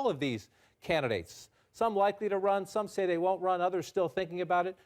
all of these candidates. Some likely to run, some say they won't run, others still thinking about it.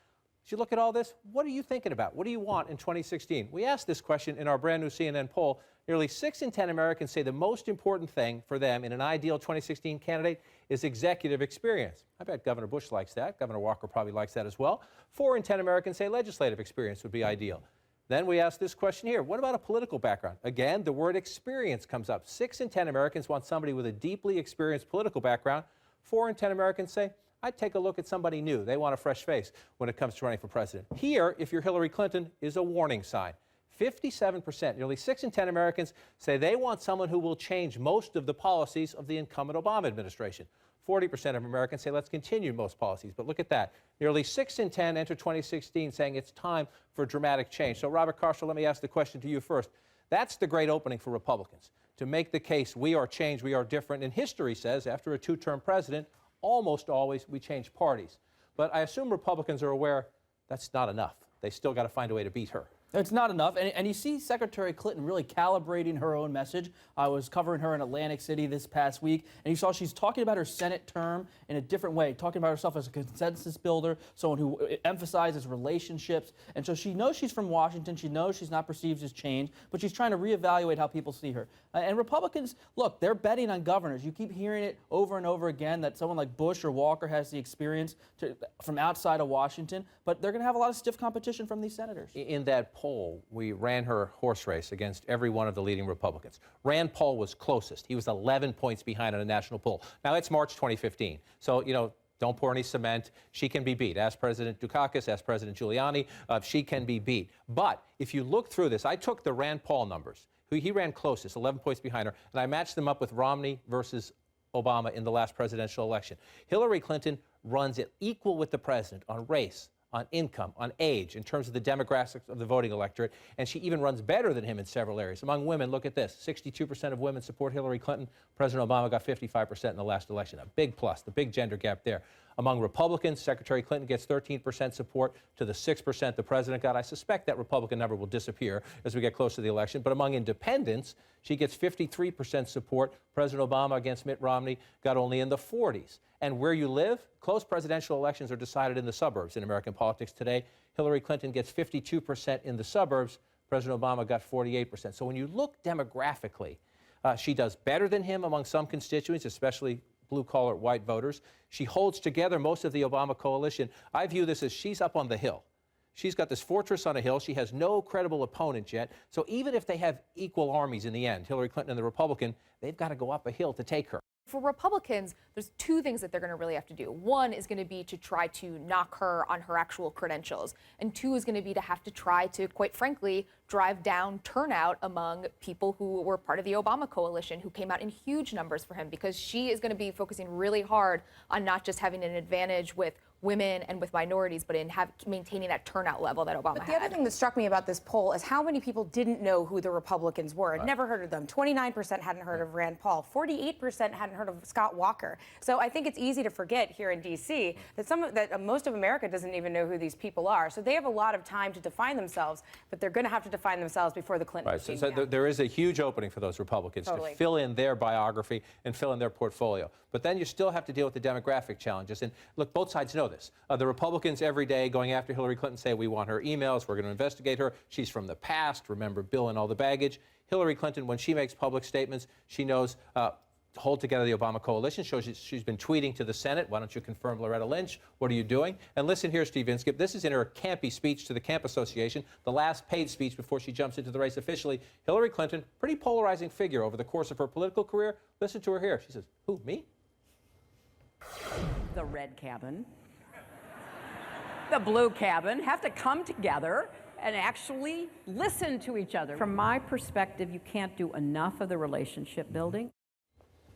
As you look at all this, what are you thinking about? What do you want in 2016? We asked this question in our brand new CNN poll. Nearly 6 in 10 Americans say the most important thing for them in an ideal 2016 candidate is executive experience. I bet Governor Bush likes that. Governor Walker probably likes that as well. 4 in 10 Americans say legislative experience would be ideal. Then we asked this question here. What about a political background? Again, the word experience comes up. 6 in 10 Americans want somebody with a deeply experienced political background. 4 in 10 Americans say, I'd take a look at somebody new. They want a fresh face when it comes to running for president. Here, if you're Hillary Clinton, is a warning sign. 57%, nearly 6 in 10 Americans say they want someone who will change most of the policies of the incumbent Obama administration. 40% of Americans say let's continue most policies. But look at that. Nearly 6 in 10 enter 2016 saying it's time for dramatic change. So, Robert Carshall, let me ask the question to you first. That's the great opening for Republicans, to make the case we are changed, we are different. And history says after a 2-term president, almost always we change parties. But I assume Republicans are aware that's not enough. They still got to find a way to beat her. It's not enough, and you see Secretary Clinton really calibrating her own message. I was covering her in Atlantic City this past week, and you saw she's talking about her Senate term in a different way, talking about herself as a consensus builder, someone who emphasizes relationships. And so she knows she's from Washington. She knows she's not perceived as change, but she's trying to reevaluate how people see her. And Republicans, look, they're betting on governors. You keep hearing it over and over again that someone like Bush or Walker has the experience from outside of Washington, but they're going to have a lot of stiff competition from these senators. In that poll, we ran her horse race against every one of the leading Republicans. Rand Paul was closest. He was 11 points behind on a national poll. Now, it's March 2015, so, don't pour any cement. She can be beat. Ask President Dukakis, ask President Giuliani. She can be beat. But if you look through this, I took the Rand Paul numbers. He ran closest, 11 points behind her, and I matched them up with Romney versus Obama in the last presidential election. Hillary Clinton runs it equal with the president on race, on income, on age, in terms of the demographics of the voting electorate, and she even runs better than him in several areas. Among women, look at this, 62% of women support Hillary Clinton. President Obama got 55% in the last election, a big plus, the big gender gap there. Among Republicans, Secretary Clinton gets 13% support to the 6% the president got. I suspect that Republican number will disappear as we get close to the election. But among independents, she gets 53% support. President Obama against Mitt Romney got only in the 40s. And where you live, close presidential elections are decided in the suburbs in American politics today. Hillary Clinton gets 52% in the suburbs. President Obama got 48%. So when you look demographically, she does better than him among some constituents, especially blue-collar white voters. She holds together most of the Obama coalition. I view this as she's up on the hill. She's got this fortress on a hill. She has no credible opponent yet. So even if they have equal armies in the end, Hillary Clinton and the Republican, they've got to go up a hill to take her. For Republicans, there's 2 things that they're going to really have to do. 1 is going to be to try to knock her on her actual credentials. And 2 is going to be to have to try to, quite frankly, drive down turnout among people who were part of the Obama coalition, who came out in huge numbers for him, because she is going to be focusing really hard on not just having an advantage with women and with minorities, but in maintaining that turnout level that Obama had. But the other thing that struck me about this poll is how many people didn't know who the Republicans were. I'd never heard of them. 29% hadn't heard of Rand Paul. 48% hadn't heard of Scott Walker. So I think it's easy to forget here in D.C. that most of America doesn't even know who these people are. So they have a lot of time to define themselves, but they're going to have to define themselves before the Clinton Right. So there is a huge opening for those Republicans to fill in their biography and fill in their portfolio. But then you still have to deal with the demographic challenges. And look, both sides know this. The Republicans every day going after Hillary Clinton say, we want her emails, we're going to investigate her. She's from the past. Remember Bill and all the baggage. Hillary Clinton, when she makes public statements, she knows to hold together the Obama coalition. She's been tweeting to the Senate, why don't you confirm Loretta Lynch? What are you doing? And listen here, Steve Inskeep. This is in her campy speech to the Camp Association, the last paid speech before she jumps into the race officially. Hillary Clinton, pretty polarizing figure over the course of her political career. Listen to her here. She says, who, me? The red cabin, the blue cabin have to come together and actually listen to each other. From my perspective, you can't do enough of the relationship building.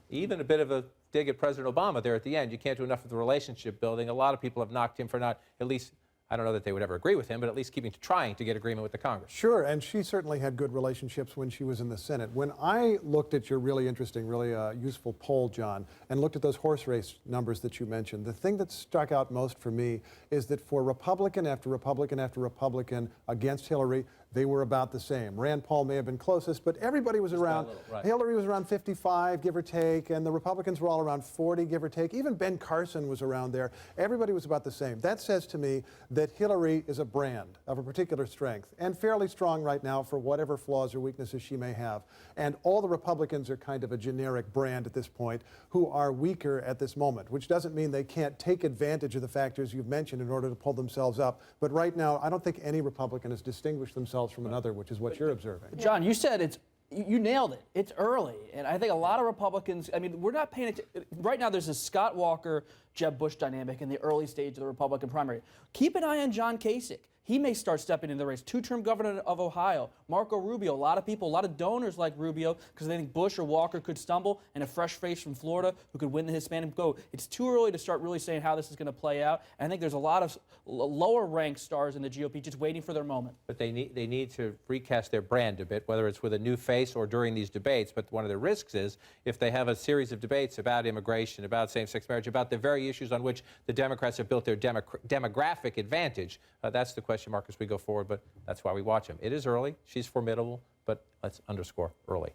Even a bit of a dig at President Obama there at the end. You can't do enough of the relationship building. A lot of people have knocked him for not, at least, I don't know that they would ever agree with him, but at least trying to get agreement with the Congress. Sure, and she certainly had good relationships when she was in the Senate. When I looked at your really interesting, really useful poll, John, and looked at those horse race numbers that you mentioned, the thing that stuck out most for me is that for Republican after Republican after Republican against Hillary, they were about the same. Rand Paul may have been closest, but everybody was around. little, right. Hillary was around 55, give or take, and the Republicans were all around 40, give or take. Even Ben Carson was around there. Everybody was about the same. That says to me that Hillary is a brand of a particular strength and fairly strong right now for whatever flaws or weaknesses she may have. And all the Republicans are kind of a generic brand at this point who are weaker at this moment, which doesn't mean they can't take advantage of the factors you've mentioned in order to pull themselves up. But right now, I don't think any Republican has distinguished themselves from another, which is what you're observing. John, you said you nailed it. It's early. And I think a lot of Republicans, I mean, we're not paying attention. Right now, there's a Scott Walker, Jeb Bush dynamic in the early stage of the Republican primary. Keep an eye on John Kasich. He may start stepping in the race. Two-term governor of Ohio, Marco Rubio. A lot of people, a lot of donors like Rubio because they think Bush or Walker could stumble, and a fresh face from Florida who could win the Hispanic vote. It's too early to start really saying how this is going to play out. And I think there's a lot of lower-ranked stars in the GOP just waiting for their moment. But they need to recast their brand a bit, whether it's with a new face or during these debates. But one of the risks is if they have a series of debates about immigration, about same-sex marriage, about the very issues on which the Democrats have built their demographic advantage. That's the question mark as we go forward, but that's why we watch them. It is early. She's formidable, but let's underscore early.